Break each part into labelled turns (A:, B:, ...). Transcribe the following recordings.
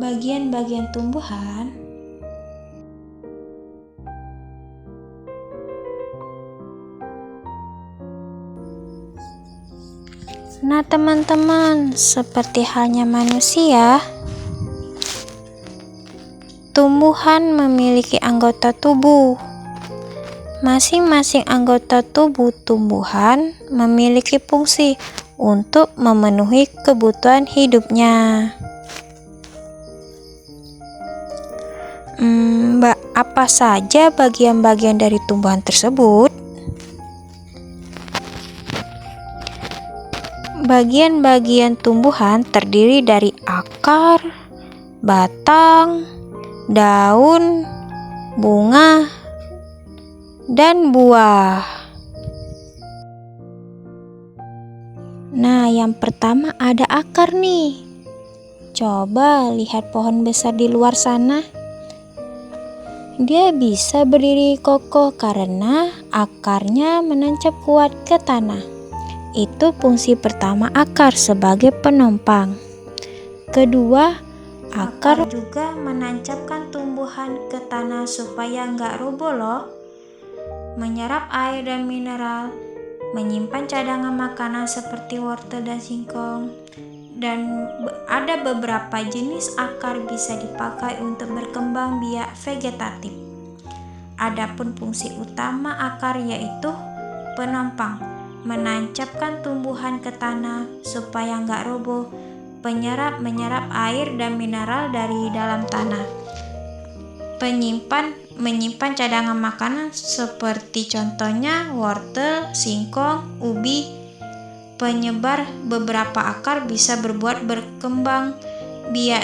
A: bagian-bagian tumbuhan. Nah teman-teman, seperti halnya manusia, tumbuhan memiliki anggota tubuh. Masing-masing anggota tubuh tumbuhan memiliki fungsi untuk memenuhi kebutuhan hidupnya. Apa saja bagian-bagian dari tumbuhan tersebut? Bagian-bagian tumbuhan terdiri dari akar, batang, daun, bunga, dan buah. Nah, yang pertama ada akar nih. Coba lihat pohon besar di luar sana. Dia bisa berdiri kokoh karena akarnya menancap kuat ke tanah. Itu fungsi pertama akar sebagai penopang. Kedua, akar juga menancapkan tumbuhan ke tanah supaya nggak roboh loh. Menyerap air dan mineral, menyimpan cadangan makanan seperti wortel dan singkong. Dan ada beberapa jenis akar bisa dipakai untuk berkembang biak vegetatif. Adapun fungsi utama akar yaitu penopang, menancapkan tumbuhan ke tanah supaya nggak roboh, menyerap air dan mineral dari dalam tanah, menyimpan cadangan makanan seperti contohnya wortel, singkong, ubi. Penyebar beberapa akar bisa berbuat berkembang biak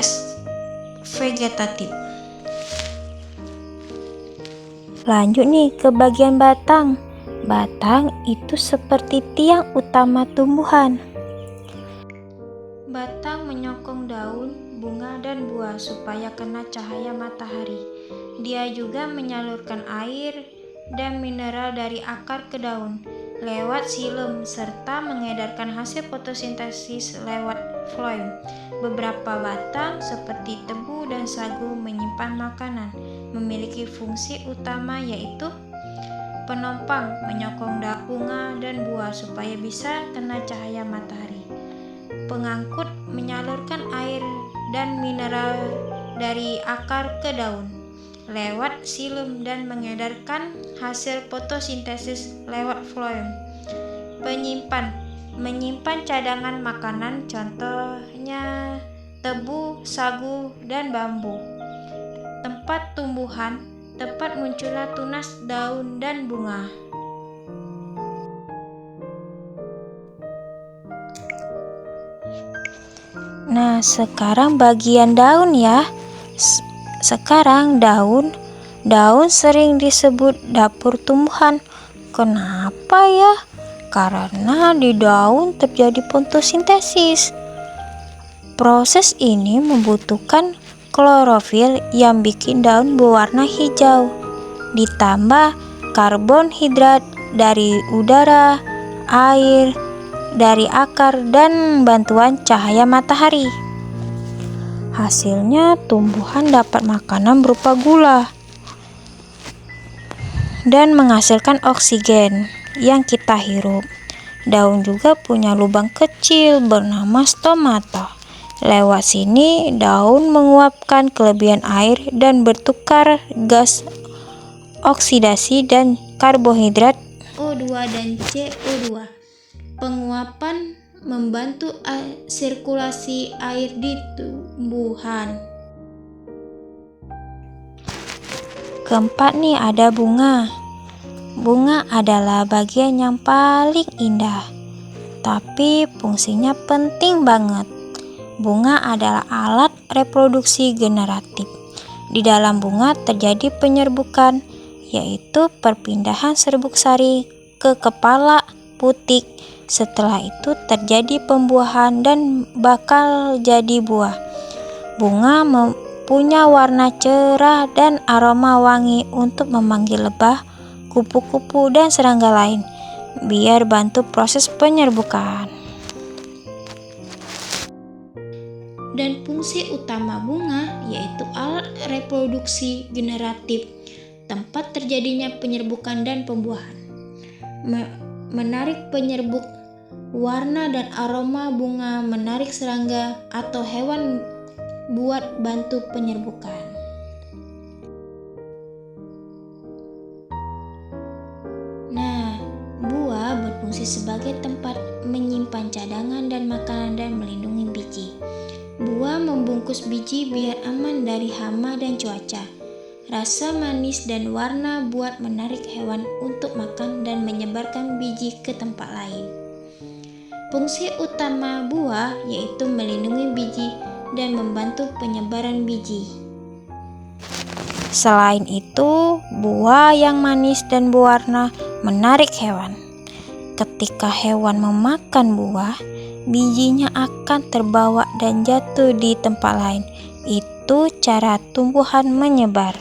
A: vegetatif. Lanjut nih ke bagian batang. Batang itu seperti tiang utama tumbuhan. Batang menyokong daun, bunga, dan buah supaya kena cahaya matahari. Dia juga menyalurkan air dan mineral dari akar ke daun lewat xilem serta mengedarkan hasil fotosintesis lewat floem. Beberapa batang seperti tebu dan sagu menyimpan makanan, memiliki fungsi utama yaitu penopang, menyokong daun, bunga, dan buah supaya bisa kena cahaya matahari. Pengangkut, menyalurkan air dan mineral dari akar ke daun lewat xilem dan mengedarkan hasil fotosintesis lewat floem. Penyimpan, menyimpan cadangan makanan contohnya tebu, sagu, dan bambu. Tempat tumbuhan, tempat munculnya tunas, daun, dan bunga. Nah, sekarang bagian daun ya. Sekarang daun sering disebut dapur tumbuhan. Kenapa ya? Karena di daun terjadi fotosintesis. Proses ini membutuhkan klorofil yang bikin daun berwarna hijau. Ditambah karbonhidrat dari udara, air dari akar, dan bantuan cahaya matahari. Hasilnya tumbuhan dapat makanan berupa gula dan menghasilkan oksigen yang kita hirup. Daun juga punya lubang kecil bernama stomata. Lewat sini daun menguapkan kelebihan air dan bertukar gas oksidasi dan karbohidrat O2 dan CO2. Penguapan membantu sirkulasi air di tumbuhan. Keempat nih ada bunga. Bunga adalah bagian yang paling indah, tapi fungsinya penting banget. Bunga adalah alat reproduksi generatif. Di dalam bunga terjadi penyerbukan, yaitu perpindahan serbuk sari ke kepala putik. Setelah itu terjadi pembuahan dan bakal jadi buah. Bunga punya warna cerah dan aroma wangi untuk memanggil lebah, kupu-kupu, dan serangga lain, biar bantu proses penyerbukan. dan fungsi utama bunga yaitu alat reproduksi generatif, tempat terjadinya penyerbukan dan pembuahan. Menarik penyerbuk, warna dan aroma bunga menarik serangga atau hewan buat bantu penyerbukan. Nah, buah berfungsi sebagai tempat menyimpan cadangan dan makanan dan melindungi biji. Buah membungkus biji biar aman dari hama dan cuaca. Rasa manis dan warna buat menarik hewan untuk makan dan menyebarkan biji ke tempat lain. Fungsi utama buah yaitu melindungi biji dan membantu penyebaran biji. Selain itu, buah yang manis dan berwarna menarik hewan. Ketika hewan memakan buah, bijinya akan terbawa dan jatuh di tempat lain. Itu cara tumbuhan menyebar.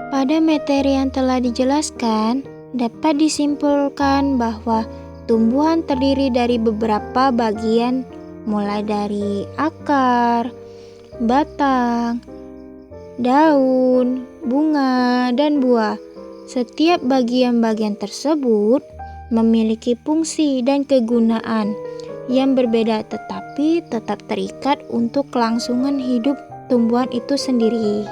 A: Pada materi yang telah dijelaskan, dapat disimpulkan bahwa tumbuhan terdiri dari beberapa bagian, mulai dari akar, batang, daun, bunga, dan buah. Setiap bagian-bagian tersebut memiliki fungsi dan kegunaan yang berbeda, tetapi tetap terikat untuk kelangsungan hidup tumbuhan itu sendiri.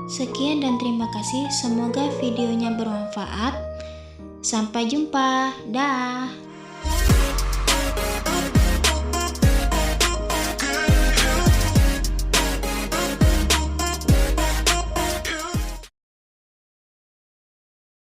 A: Sekian dan terima kasih, semoga videonya bermanfaat. Sampai jumpa, dah.